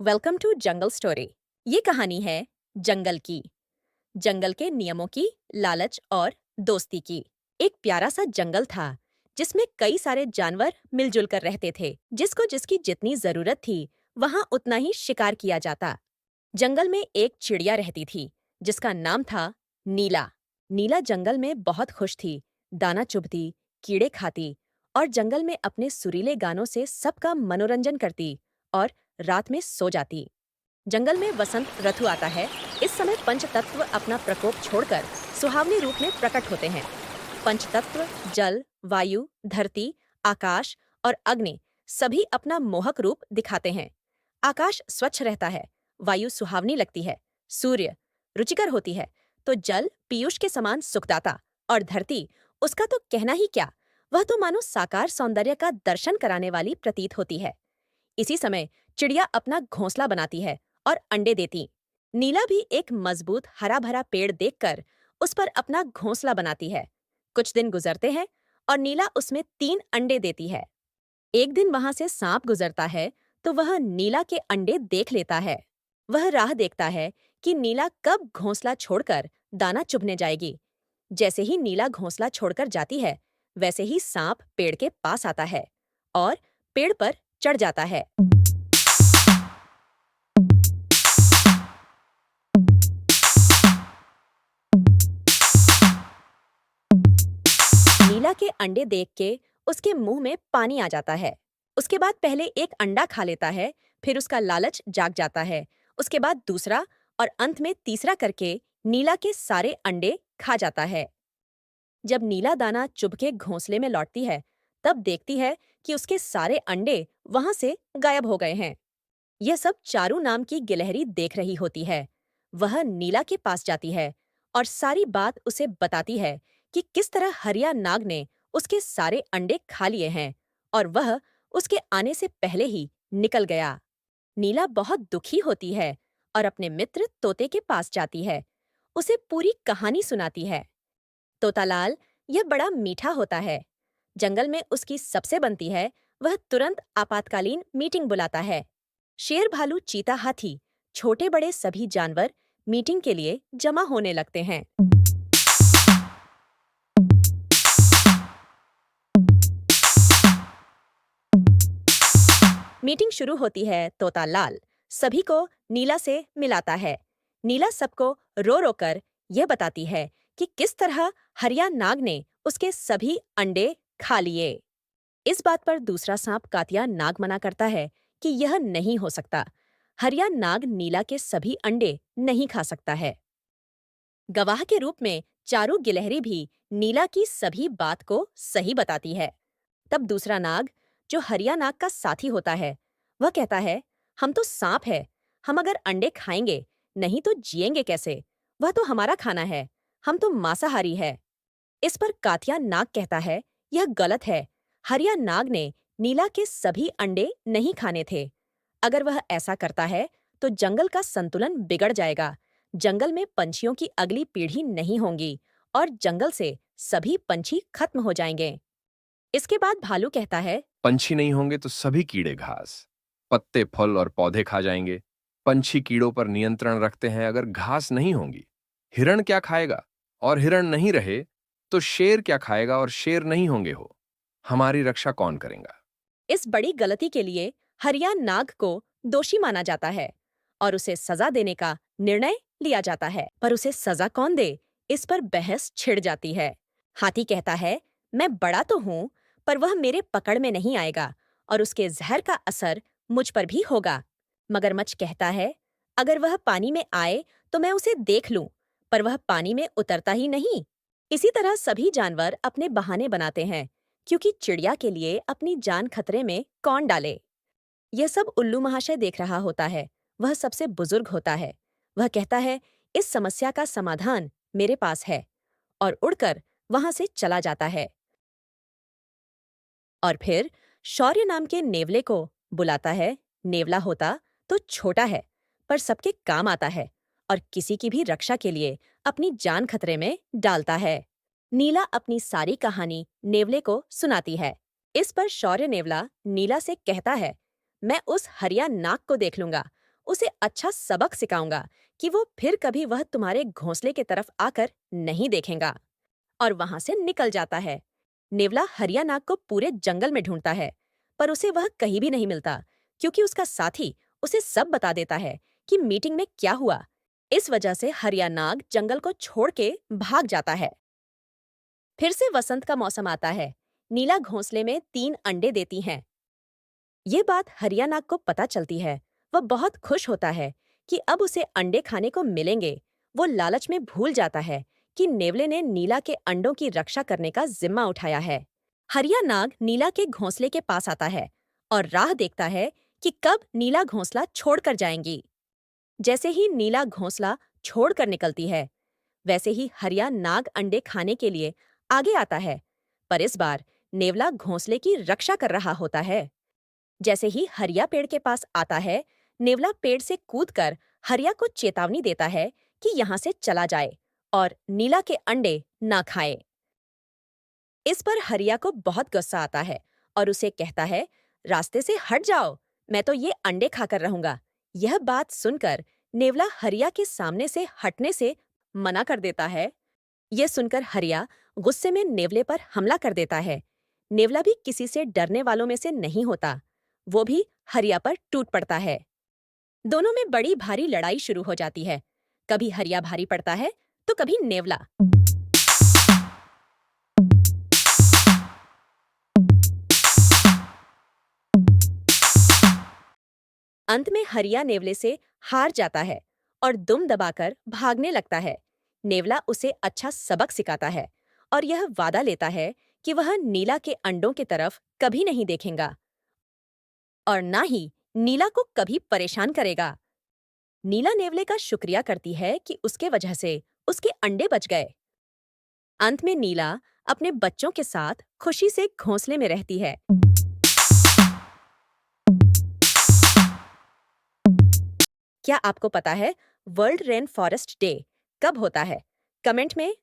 Welcome to jungle story. ये कहानी है जंगल की। जंगल के नियमों की, लालच और दोस्ती की। एक प्यारा सा जंगल था जिसमें कई सारे जानवर मिलजुल कर रहते थे। जिसको जिसकी जितनी जरूरत थी वहाँ उतना ही शिकार किया जाता। जंगल में एक चिड़िया रहती थी जिसका नाम था नीला। नीला जंगल में बहुत खुश थी। दाना चुभती, कीड़े खाती और जंगल में अपने सुरीले गानों से सबका मनोरंजन करती और रात में सो जाती। जंगल में वसंत ऋतु आता है। इस समय पंचतत्व अपना प्रकोप छोड़कर सुहावने रूप में प्रकट होते हैं। पंचतत्व जल, वायु, धरती, आकाश और अग्नि सभी अपना मोहक रूप दिखाते हैं। आकाश स्वच्छ रहता है, वायु सुहावनी लगती है, सूर्य रुचिकर होती है, तो जल पीयूष के समान सुखदाता और धरती, उसका तो कहना ही क्या, वह तो मानो साकार सौंदर्य का दर्शन कराने वाली प्रतीत होती है। इसी समय चिड़िया अपना घोंसला बनाती है और अंडे देती। नीला भी एक मजबूत हरा भरा पेड़ देखकर उस पर अपना घोंसला बनाती है। कुछ दिन गुजरते हैं और नीला उसमें 3 अंडे देती है। एक दिन वहां से सांप गुजरता है तो वह नीला के अंडे देख लेता है। वह राह देखता है कि नीला कब घोंसला छोड़कर दाना चुभने जाएगी। जैसे ही नीला घोंसला छोड़कर जाती है वैसे ही सांप पेड़ के पास आता है और पेड़ पर चढ़ जाता है। नीला के अंडे देख के उसके मुंह में पानी आ जाता है। उसके बाद पहले एक अंडा खा लेता है, फिर उसका लालच जाग जाता है। उसके बाद दूसरा और अंत में तीसरा करके नीला के सारे अंडे खा जाता है। जब नीला दाना चुभ के घोंसले में लौटती है तब देखती है कि उसके सारे अंडे वहां से गायब हो गए हैं। यह सब चारू नाम की गिलहरी देख रही होती है। वह नीला के पास जाती है और सारी बात उसे बताती है कि किस तरह हरिया नाग ने उसके सारे अंडे खा लिए हैं और वह उसके आने से पहले ही निकल गया। नीला बहुत दुखी होती है और अपने मित्र तोते के पास जाती है। उसे पूरी कहानी सुनाती है। तोतालाल यह बड़ा मीठा होता है। जंगल में उसकी सबसे बनती है। वह तुरंत आपातकालीन मीटिंग बुलाता है। शेर, भालू, चीता, हाथी, छोटे बड़े सभी जानवर मीटिंग के लिए जमा होने लगते हैं। मीटिंग शुरू होती है। तोतालाल सभी को नीला से मिलाता है। नीला सबको रो रो कर यह बताती है कि किस तरह हरिया नाग ने उसके सभी अंडे खा लिए। इस बात पर दूसरा सांप कातिया नाग मना करता है कि यह नहीं हो सकता। हरिया नाग नीला के सभी अंडे नहीं खा सकता है। गवाह के रूप में चारू गिलहरी भी नीला की सभी बात को सही बताती है। तब दूसरा नाग, जो हरिया नाग का साथी होता है, वह कहता है, हम तो सांप है, हम अगर अंडे खाएंगे नहीं तो जिएंगे कैसे? वह तो हमारा खाना है, हम तो मांसाहारी है। इस पर कातिया नाग कहता है, यह गलत है। हरिया नाग ने नीला के सभी अंडे नहीं खाने थे। अगर वह ऐसा करता है तो जंगल का संतुलन बिगड़ जाएगा। जंगल में पंछियों की अगली पीढ़ी नहीं होंगी और जंगल से सभी पंछी खत्म हो जाएंगे। इसके बाद भालू कहता है, पंछी नहीं होंगे तो सभी कीड़े घास, पत्ते, फल और पौधे खा जाएंगे। पंछी कीड़ों पर नियंत्रण रखते हैं, अगर घास नहीं होंगी हिरण क्या खाएगा? और हिरण नहीं रहे तो शेर क्या खाएगा? और शेर नहीं होंगे हो हमारी रक्षा कौन करेगा? इस बड़ी गलती के लिए हरिया नाग को दोषी माना जाता है और उसे सजा देने का निर्णय लिया जाता है। पर उसे सजा कौन दे, इस पर बहस छिड़ जाती है। हाथी कहता है, मैं बड़ा तो हूँ पर वह मेरे पकड़ में नहीं आएगा और उसके जहर का असर मुझ पर भी होगा। मगरमच्छ कहता है, अगर वह पानी में आए तो मैं उसे देख लूं, पर वह पानी में उतरता ही नहीं। इसी तरह सभी जानवर अपने बहाने बनाते हैं, क्योंकि चिड़िया के लिए अपनी जान खतरे में कौन डाले। यह सब उल्लू महाशय देख रहा होता है। वह सबसे बुजुर्ग होता है। वह कहता है, इस समस्या का समाधान मेरे पास है, और उड़कर वहां से चला जाता है। और फिर शौर्य नाम के नेवले को बुलाता है। नेवला होता तो छोटा है पर सबके काम आता है और किसी की भी रक्षा के लिए अपनी जान खतरे में डालता है। नीला अपनी सारी कहानी नेवले को सुनाती है। इस पर शौर्य नेवला नीला से कहता है, मैं उस हरिया नाग को देख लूंगा, उसे अच्छा सबक सिखाऊंगा कि वो फिर कभी वह तुम्हारे घोंसले की तरफ आकर नहीं देखेगा। और वहां से निकल जाता है। नेवला हरिया नाग को पूरे जंगल में ढूंढता है, पर उसे वह कहीं भी नहीं मिलता, क्योंकि उसका साथी उसे सब बता देता है कि मीटिंग में क्या हुआ। इस वजह से हरिया नाग जंगल को छोड़ के भाग जाता है। फिर से वसंत का मौसम आता है। नीला घोंसले में 3 अंडे देती हैं। ये बात हरिया नाग को पता चलती है। वह बहुत खुश होता है कि अब उसे अंडे खाने को मिलेंगे। वो लालच में भूल जाता है कि नेवले ने नीला के अंडों की रक्षा करने का जिम्मा उठाया है। हरिया नाग नीला के घोंसले के पास आता है और राह देखता है कि कब नीला घोंसला छोड़कर जाएंगी। जैसे ही नीला घोंसला छोड़कर निकलती है, वैसे ही हरिया नाग अंडे खाने के लिए आगे आता है, पर इस बार नेवला घोंसले की रक्षा कर रहा होता है। जैसे ही हरिया पेड़ के पास आता है, नेवला पेड़ से कूदकर हरिया को चेतावनी देता है कि यहाँ से चला जाए और नीला के अंडे ना खाए। इस पर हरिया को बहुत गुस्सा आता है और उसे कहता है, रास्ते से हट जाओ, मैं तो ये अंडे खाकर रहूंगा। यह बात सुनकर नेवला हरिया के सामने से हटने से मना कर देता है। यह सुनकर हरिया गुस्से में नेवले पर हमला कर देता है। नेवला भी किसी से डरने वालों में से नहीं होता। वो भी हरिया पर टूट पड़ता है। दोनों में बड़ी भारी लड़ाई शुरू हो जाती है। कभी हरिया भारी पड़ता है तो कभी नेवला। अंत में हरिया नेवले से हार जाता है और दुम दबाकर भागने लगता है। नेवला उसे अच्छा सबक सिखाता है और यह वादा लेता है कि वह नीला के अंडों की तरफ कभी नहीं देखेगा और ना ही नीला को कभी परेशान करेगा। नीला नेवले का शुक्रिया करती है कि उसके वजह से उसके अंडे बच गए। अंत में नीला अपने बच्चों के साथ खुशी से घोंसले में रहती है। क्या आपको पता है वर्ल्ड रेन फॉरेस्ट डे कब होता है? कमेंट में